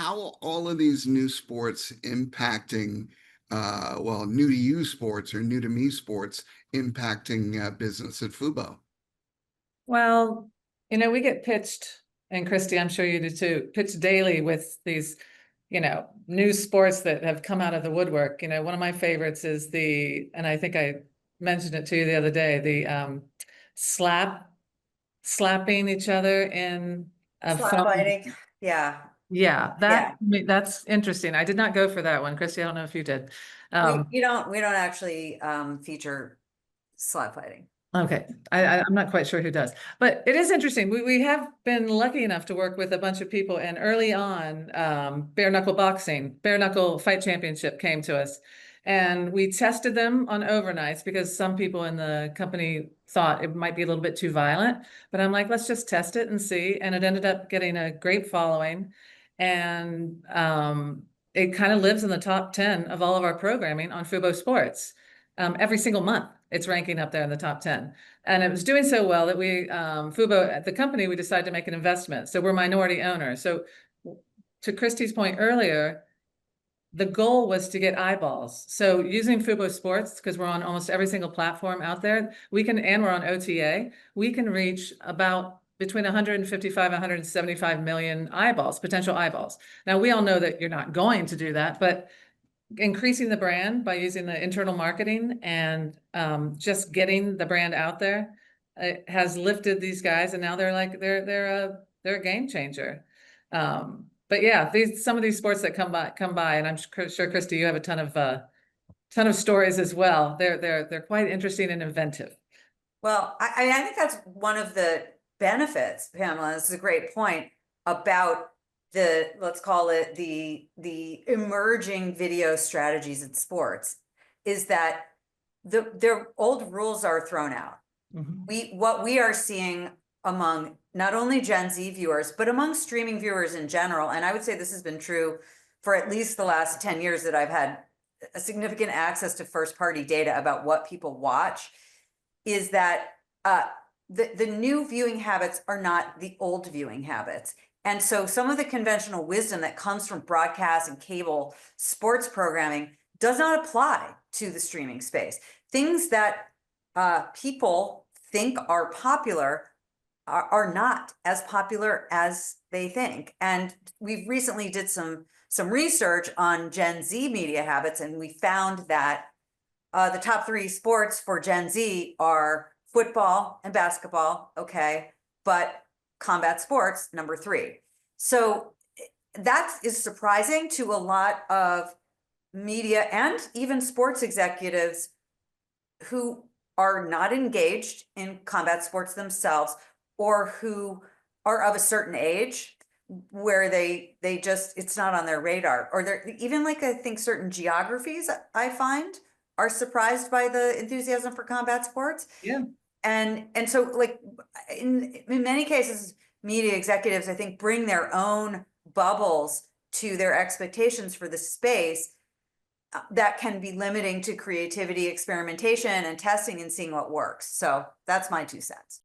how are all of these new sports impacting, well, new to you sports or new to me sports impacting business at Fubo? Well, we get pitched, and Christy, I'm sure you do too, pitched daily with these, new sports that have come out of the woodwork. One of my favorites is and I think I mentioned it to you the other day, the slapping each other in a Slap foam. fighting. Yeah. Yeah, Yeah. that's interesting. I did not go for that one, Christy. I don't know if you did. We don't actually feature slap fighting. Okay, I'm not quite sure who does, but it is interesting. We have been lucky enough to work with a bunch of people, and early on, bare knuckle fight championship came to us, and we tested them on overnights because some people in the company thought it might be a little bit too violent, but I'm like, let's just test it and see. And it ended up getting a great following, and it kind of lives in the top 10 of all of our programming on Fubo Sports. Every single month, it's ranking up there in the top 10. And it was doing so well that we, Fubo, at the company, we decided to make an investment. So we're minority owners. So to Christy's point earlier, the goal was to get eyeballs. So using Fubo Sports, because we're on almost every single platform out there, and we're on OTA, we can reach about between 155 and 175 million eyeballs, potential eyeballs. Now, we all know that you're not going to do that, but increasing the brand by using the internal marketing and just getting the brand out there, it has lifted these guys, and now they're a game changer. But yeah, some of these sports that come by, and I'm sure Christy, you have a ton of stories as well. They're quite interesting and inventive. Well, I think that's one of the benefits, Pamela. This is a great point about let's call it the emerging video strategies in sports, is that their old rules are thrown out. What we are seeing among not only Gen Z viewers, but among streaming viewers in general, and I would say this has been true for at least the last 10 years that I've had a significant access to first-party data about what people watch, is that the new viewing habits are not the old viewing habits. And so some of the conventional wisdom that comes from broadcast and cable sports programming does not apply to the streaming space. Things that people think are popular are not as popular as they think. And we've recently did some research on Gen Z media habits, and we found that the top 3 sports for Gen Z are football and basketball, okay, but combat sports, number 3. So that is surprising to a lot of media and even sports executives who are not engaged in combat sports themselves, or who are of a certain age where they just, it's not on their radar, or they're even, like, I think certain geographies I find are surprised by the enthusiasm for combat sports. Yeah. And so, like, in many cases, media executives, I think, bring their own bubbles to their expectations for the space that can be limiting to creativity, experimentation, and testing and seeing what works. So that's my 2 cents.